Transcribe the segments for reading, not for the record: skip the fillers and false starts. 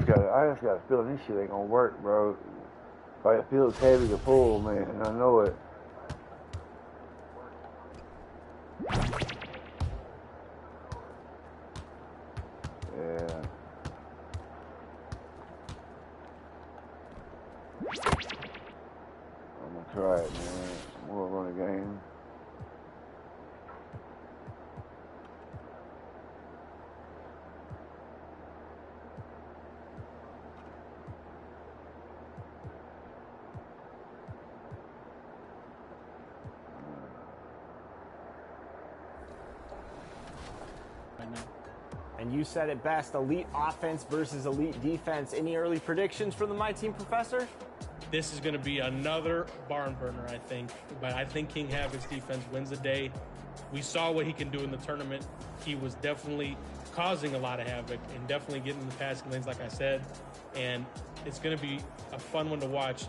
just got a feeling this shit ain't gonna work, bro. Like, it feels heavy to pull, man, and I know it. Yeah. I'm gonna try it, man. I'm gonna run a game. And you said it best, elite offense versus elite defense. Any early predictions for the My Team Professor? This is going to be another barn burner, I think. But I think King Havoc's defense wins the day. We saw what he can do in the tournament. He was definitely causing a lot of havoc and definitely getting in the passing lanes, like I said. And it's going to be a fun one to watch.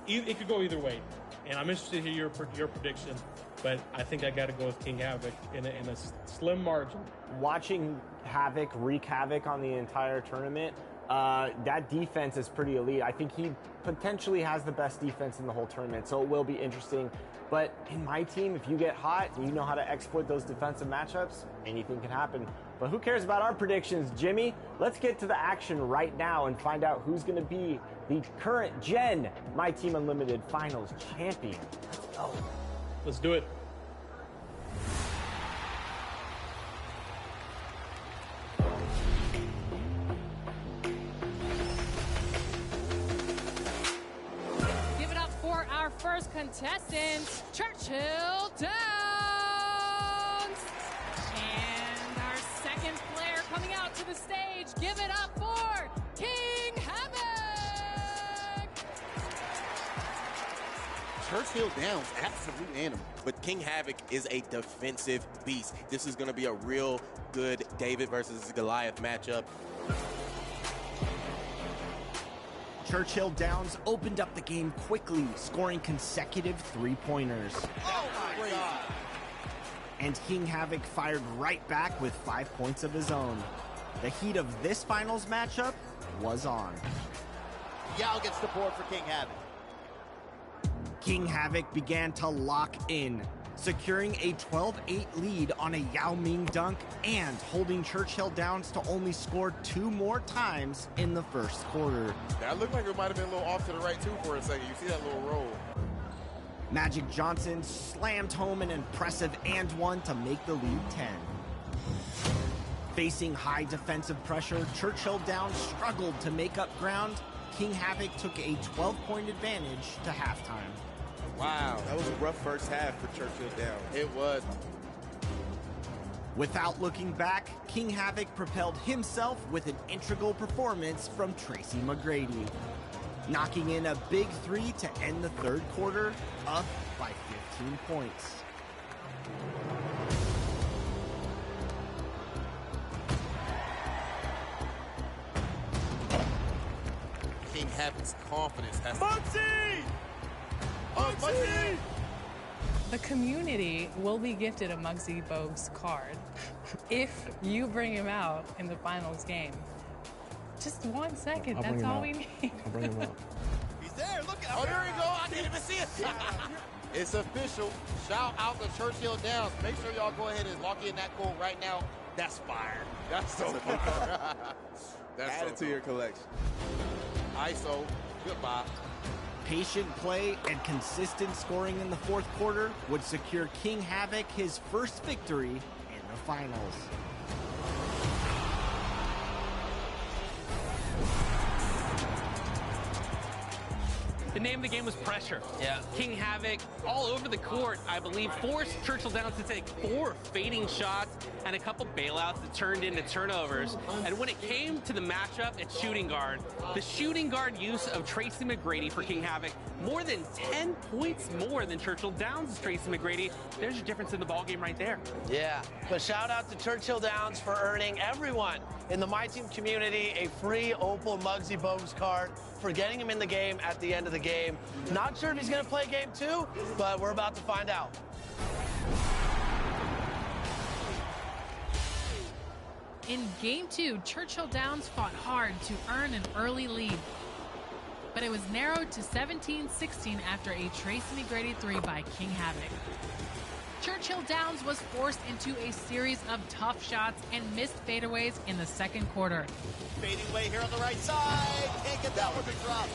It could go either way. And I'm interested to hear your prediction. But I think I got to go with King Havoc in a slim margin. Watching Havoc wreak havoc on the entire tournament, that defense is pretty elite. I think he potentially has the best defense in the whole tournament, so it will be interesting. But in My Team, if you get hot and you know how to exploit those defensive matchups, anything can happen. But who cares about our predictions, Jimmy? Let's get to the action right now and find out who's going to be the current gen My Team Unlimited Finals champion. Let's go. Let's do it. Give it up for our first contestant, Churchill Downs. And our second player coming out to the stage, give it up for King Havoc. Churchill Downs, absolute animal. But King Havoc is a defensive beast. This is going to be a real good David versus Goliath matchup. Churchill Downs opened up the game quickly, scoring consecutive three-pointers. Oh my God! And King Havoc fired right back with 5 points of his own. The heat of this finals matchup was on. Yao gets the board for King Havoc. King Havoc began to lock in, securing a 12-8 lead on a Yao Ming dunk and holding Churchill Downs to only score 2 more times in the first quarter. That looked like it might have been a little off to the right too for a second. You see that little roll. Magic Johnson slammed home an impressive and one to make the lead 10. Facing high defensive pressure, Churchill Downs struggled to make up ground. King Havoc took a 12-point advantage to halftime. Wow, that was a rough first half for Churchill Downs. It was. Without looking back, King Havoc propelled himself with an integral performance from Tracy McGrady, knocking in a big 3 to end the third quarter, up by 15 points. King Havoc's confidence has to... Bugsy! Oh, Bugsy! The community will be gifted a Muggsy Bogues card if you bring him out in the finals game. Just 1 second, that's all we need. I'll bring him out. He's there, look at him. Oh, there we go. I didn't even see it. It's official. Shout out to Churchill Downs. Make sure y'all go ahead and lock in that code right now. That's fire. That's so fire. Add it to your collection. ISO, goodbye. Patient play and consistent scoring in the fourth quarter would secure King Havoc his first victory in the finals. The name of the game was pressure. Yeah. King Havoc, all over the court, I believe, forced Churchill Downs to take 4 fading shots and a couple bailouts that turned into turnovers. And when it came to the matchup at shooting guard, the shooting guard use of Tracy McGrady for King Havoc, more than 10 points more than Churchill Downs' Tracy McGrady. There's a difference in the ballgame right there. Yeah, but shout out to Churchill Downs for earning everyone in the My Team community a free Opal Muggsy Bogues card, for getting him in the game at the end of the game. Not sure if he's going to play game 2, but we're about to find out. In Game 2, Churchill Downs fought hard to earn an early lead, but it was narrowed to 17-16 after a Tracy McGrady 3 by King Havoc. Churchill Downs was forced into a series of tough shots and missed fadeaways in the second quarter. Fading away here on the right side. Can't get that one to drop.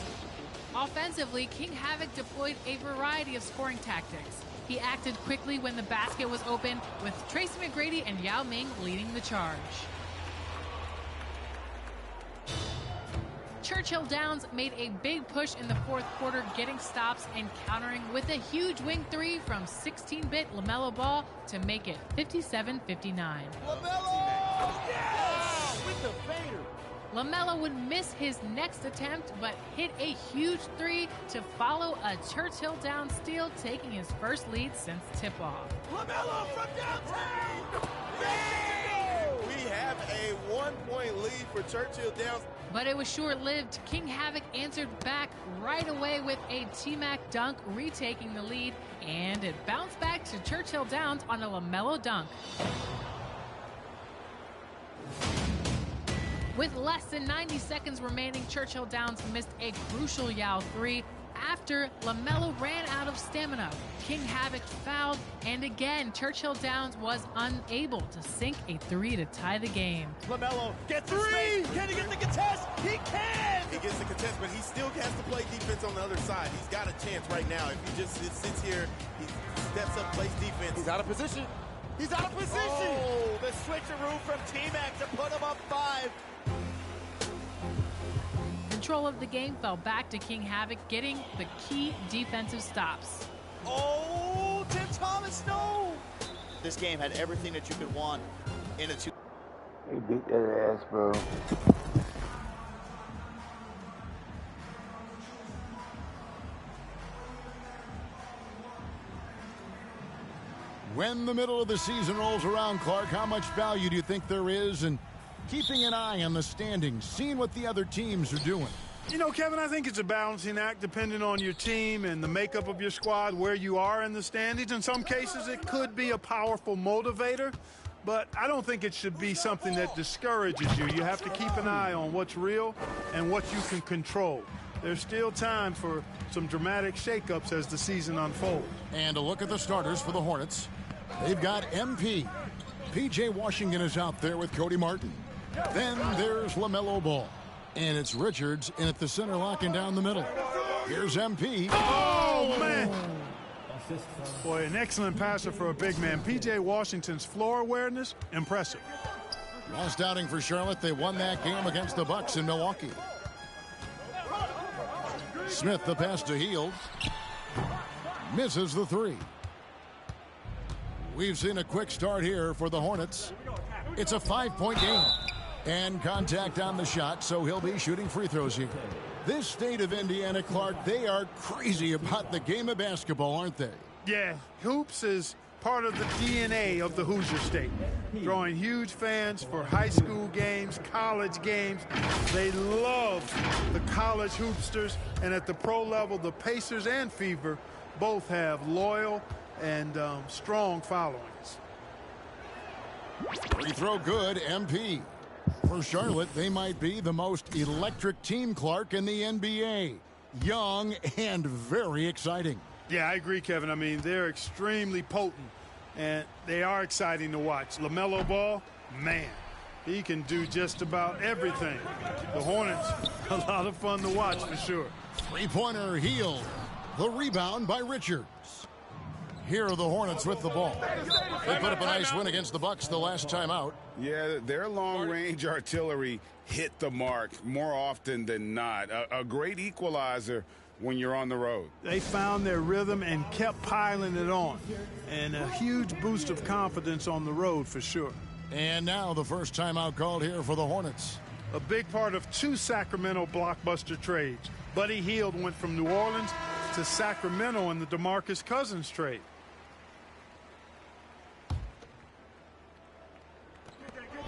Offensively, King Havoc deployed a variety of scoring tactics. He acted quickly when the basket was open, with Tracy McGrady and Yao Ming leading the charge. Churchill Downs made a big push in the fourth quarter, getting stops and countering with a huge wing 3 from 16-bit LaMelo Ball to make it 57-59. LaMelo! Yes! With the fader. LaMelo would miss his next attempt, but hit a huge 3 to follow a Churchill Downs steal, taking his first lead since tip-off. LaMelo from downtown! Bang! We have a 1-point lead for Churchill Downs. But it was short-lived. King Havoc answered back right away with a T-Mac dunk, retaking the lead, and it bounced back to Churchill Downs on a LaMelo dunk. With less than 90 seconds remaining, Churchill Downs missed a crucial Yao 3 after LaMelo ran out of stamina. King Havoc fouled, and again, Churchill Downs was unable to sink a 3 to tie the game. LaMelo gets 3! Can he get the contest? He can! He gets the contest, but he still has to play defense on the other side. He's got a chance right now. If he just sits here, he steps up, plays defense. He's out of position. He's out of position! Oh, the switcheroo from T-Mac to put him up 5. Control of the game fell back to King Havoc, getting the key defensive stops. Oh, Tim Thomas, no! This game had everything that you could want in a 2. He beat that ass, bro. When the middle of the season rolls around, Clark, how much value do you think there is in keeping an eye on the standings, seeing what the other teams are doing? You know, Kevin, I think it's a balancing act depending on your team and the makeup of your squad, where you are in the standings. In some cases, it could be a powerful motivator, but I don't think it should be something that discourages you. You have to keep an eye on what's real and what you can control. There's still time for some dramatic shakeups as the season unfolds. And a look at the starters for the Hornets. They've got MP. P.J. Washington is out there with Cody Martin. Then there's LaMelo Ball. And it's Richards in at the center, locking down the middle. Here's MP. Oh, man! Boy, an excellent passer for a big man. P.J. Washington's floor awareness, impressive. Last outing for Charlotte, they won that game against the Bucks in Milwaukee. Smith, the pass to Hield. Misses the 3. We've seen a quick start here for the Hornets. It's a 5-point game. And contact on the shot, so he'll be shooting free throws here. This state of Indiana, Clark, they are crazy about the game of basketball, aren't they? Yeah, hoops is part of the DNA of the Hoosier State. Drawing huge fans for high school games, college games. They love the college hoopsters, and at the pro level, the Pacers and Fever both have loyal and strong followings. Free throw good, MP. For Charlotte, they might be the most electric team, Clark, in the NBA. Young and very exciting. Yeah, I agree, Kevin. I mean, they're extremely potent, and they are exciting to watch. LaMelo Ball, man, he can do just about everything. The Hornets, a lot of fun to watch for sure. Three-pointer Hield. The rebound by Richards. Here are the Hornets with the ball. They put up a nice win against the Bucks the last time out. Yeah, their long-range artillery hit the mark more often than not. A great equalizer when you're on the road. They found their rhythm and kept piling it on. And a huge boost of confidence on the road for sure. And now the first timeout called here for the Hornets. A big part of 2 Sacramento blockbuster trades. Buddy Hield went from New Orleans to Sacramento in the DeMarcus Cousins trade.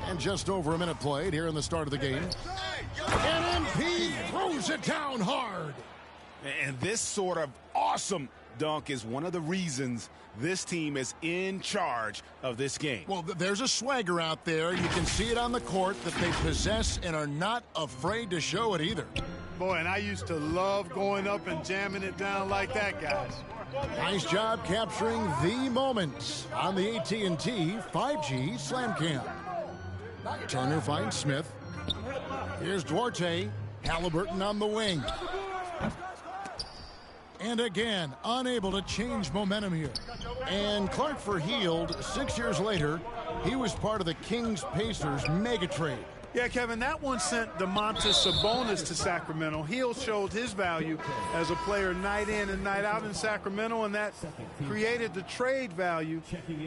And just over a minute played here in the start of the game. And MP throws it down hard. And this sort of awesome dunk is one of the reasons this team is in charge of this game. Well, there's a swagger out there. You can see it on the court that they possess and are not afraid to show it either. Boy, and I used to love going up and jamming it down like that, guys. Nice job capturing the moments on the AT&T 5G Slam Cam. Turner finds Smith. Here's Duarte. Halliburton on the wing. And again, unable to change momentum here. And Clark for Hield, 6 years later, he was part of the Kings-Pacers mega trade. Yeah, Kevin, that one sent Domantas Sabonis to Sacramento. Hield showed his value as a player night in and night out in Sacramento, and that created the trade value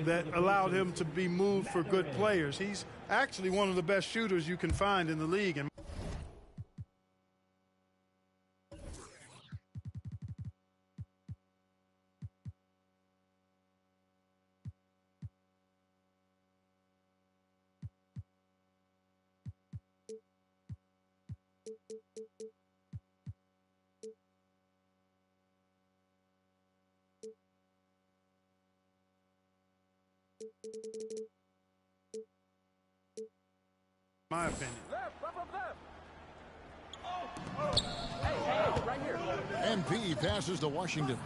that allowed him to be moved for good players. He's actually one of the best shooters you can find in the league. And my opinion. MP passes to Washington.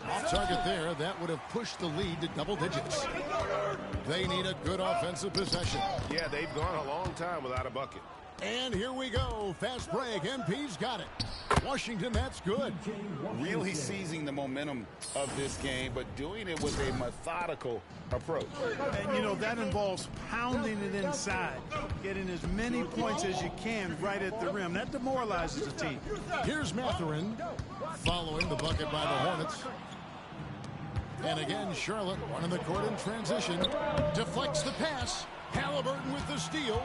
Off target there, that would have pushed the lead to double digits. They need a good offensive possession. Yeah, they've gone a long time without a bucket. And here we go. Fast break. MP's got it. Washington, that's good. Really seizing the momentum of this game, but doing it with a methodical approach. And, you know, that involves pounding it inside, getting as many points as you can right at the rim. That demoralizes the team. Here's Mathurin following the bucket by the Hornets. And again, Charlotte running the court in transition. Deflects the pass. Halliburton with the steal.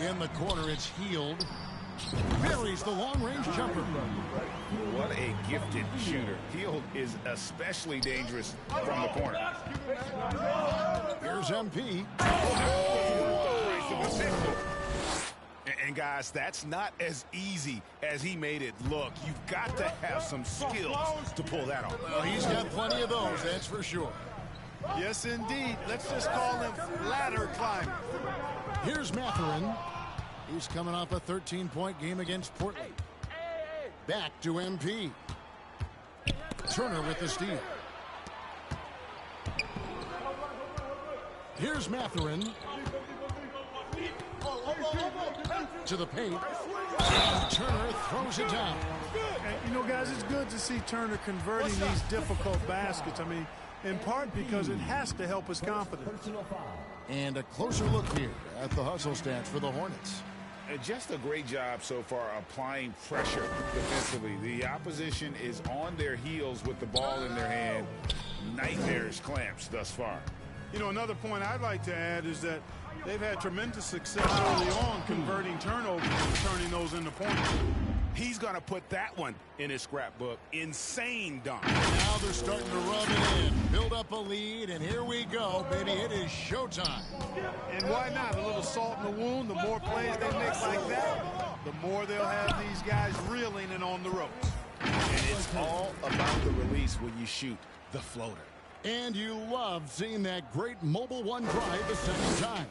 In the corner, it's Hield. Buries the long-range jumper. What a gifted shooter. Hield is especially dangerous from the corner. Here's MP. And guys, that's not as easy as he made it look. You've got to have some skills to pull that off. Well, he's got plenty of those, that's for sure. Yes, indeed. Let's just call him ladder climber. Here's Mathurin. He's coming off a 13-point game against Portland. Back to MP. Turner with the steal. Here's Mathurin. To the paint. And Turner throws it down. And, you know, guys, it's good to see Turner converting these difficult baskets. I mean, in part because it has to help his confidence. And a closer look here at the hustle stats for the Hornets. Just a great job so far applying pressure defensively. The opposition is on their heels with the ball in their hand. Nightmares clamps thus far. You know, another point I'd like to add is that they've had tremendous success early on converting turnovers and turning those into points. He's going to put that one in his scrapbook. Insane dunk. Now they're starting to rub it in, build up a lead, and here we go, baby. It is showtime. And why not? A little salt in the wound. The more plays they make like that, the more they'll have these guys reeling and on the ropes. And it's all about the release when you shoot the floater. And you love seeing that great mobile one drive the second time.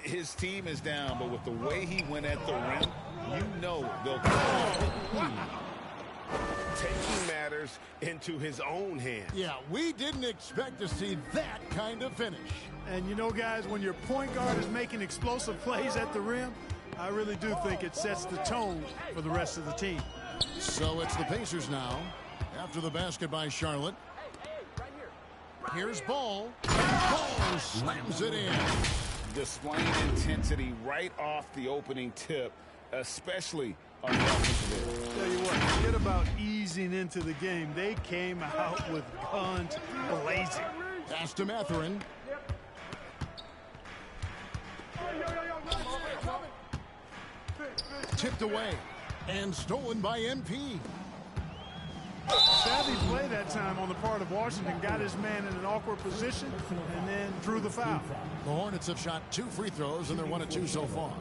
His team is down, but with the way he went at the rim, you know they'll come. Taking matters into his own hands. Yeah, we didn't expect to see that kind of finish. And you know, guys, when your point guard is making explosive plays at the rim, I really do think it sets the tone for the rest of the team. So it's the Pacers now, after the basket by Charlotte. Here's Ball. Ball slams it in. Displaying intensity right off the opening tip, especially on the offensive end. Tell you what, forget about easing into the game. They came out with guns blazing. Pass to Mathurin. Tipped away and stolen by MP. Savvy play that time on the part of Washington. Got his man in an awkward position and then drew the foul. The Hornets have shot 2 free throws and they're 1 of 2 so far.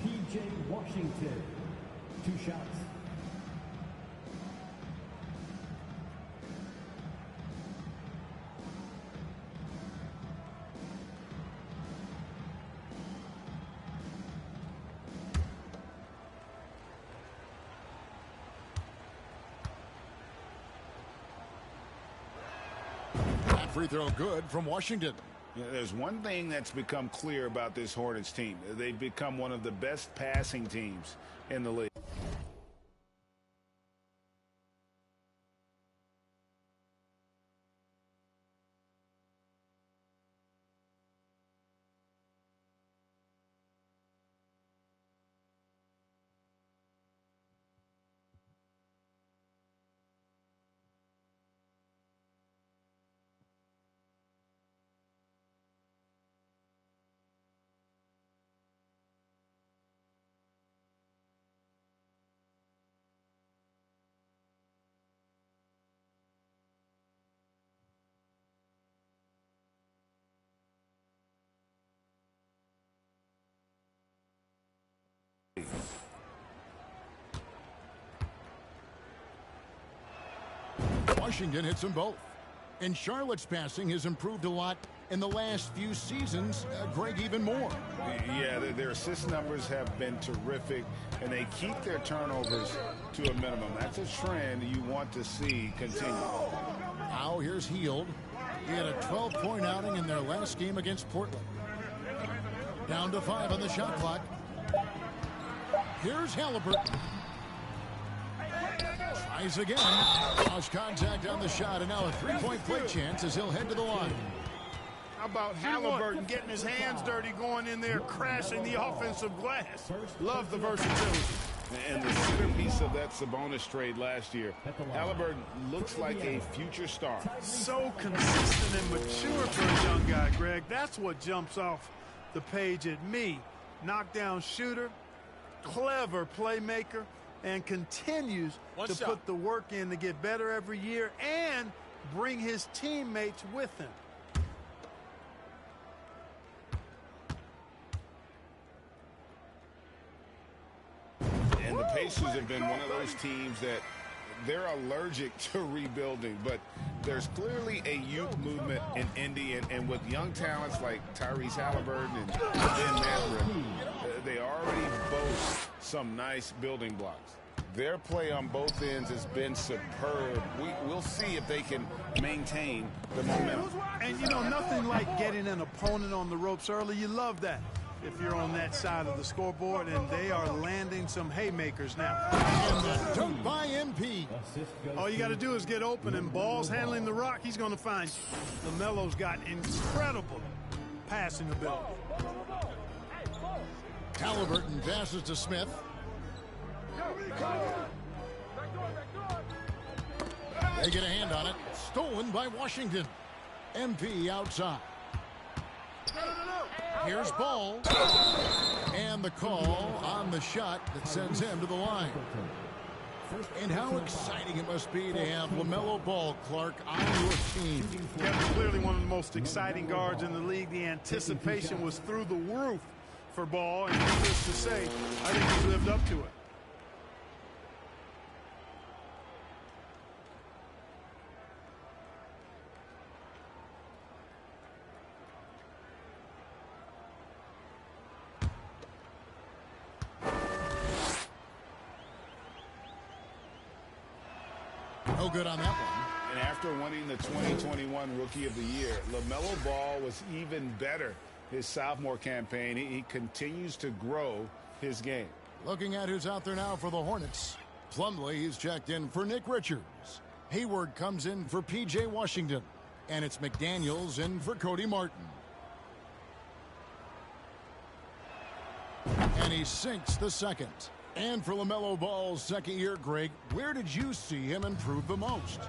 PJ Washington, 2 shots. free throw good from Washington. You know, there's one thing that's become clear about this Hornets team. They've become one of the best passing teams in the league. Washington hits them both. And Charlotte's passing has improved a lot in the last few seasons. Greg, even more. Yeah, their assist numbers have been terrific, and they keep their turnovers to a minimum. That's a trend you want to see continue. Now here's Heald. He had a 12-point outing in their last game against Portland. Down to 5 on the shot clock. Here's Halliburton. Tries again. Lost contact on the shot, and now a three-point play chance as he'll head to the line. How about Halliburton getting his hands dirty, going in there, crashing the offensive glass? Love the versatility. And the centerpiece of that Sabonis trade last year, Halliburton looks like a future star. So consistent and mature for a young guy, Greg. That's what jumps off the page at me. Knockdown shooter, clever playmaker, and continues to put the work in to get better every year and bring his teammates with him. And the Pacers have been one of those teams that they're allergic to rebuilding, but there's clearly a youth movement in Indy, and with young talents like Tyrese Halliburton and Ben Mathurin, they already boast some nice building blocks. Their play on both ends has been superb. We'll see if they can maintain the momentum. And, you know, nothing like getting an opponent on the ropes early. You love that if you're on that side of the scoreboard, and they are landing some haymakers now. And the dunk by MP. All you got to do is get open, and Ball's handling the rock. He's going to find LaMelo's got incredible passing ability. Halliburton passes to Smith. They get a hand on it. Stolen by Washington. MP outside. Here's Ball. And the call on the shot that sends him to the line. And how exciting it must be to have LaMelo Ball, Clark, on your team. Yeah, clearly one of the most exciting guards in the league. The anticipation was through the roof for Ball, and needless to say, I think he's lived up to it. No good on that one. And after winning the 2021 Rookie of the Year, LaMelo Ball was even better his sophomore campaign. He continues to grow his game. Looking at who's out there now for the Hornets. Plumlee is checked in for Nick Richards. Hayward comes in for P.J. Washington. And it's McDaniels in for Cody Martin. And he sinks the second. And for LaMelo Ball's second year, Greg, where did you see him improve the most?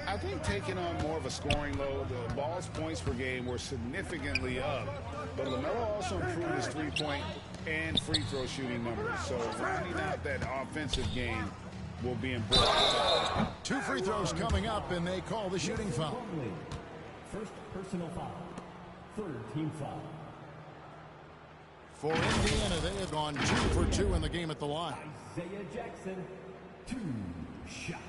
I think taking on more of a scoring load, the Ball's points per game were significantly up. But LaMelo also improved his three-point and free throw shooting numbers. So rounding out that offensive game will be important. 2 free throws coming up, and they call the shooting foul. First personal foul. Third team foul. For Indiana, they have gone 2 for 2 in the game at the line. Isaiah Jackson, 2 shots.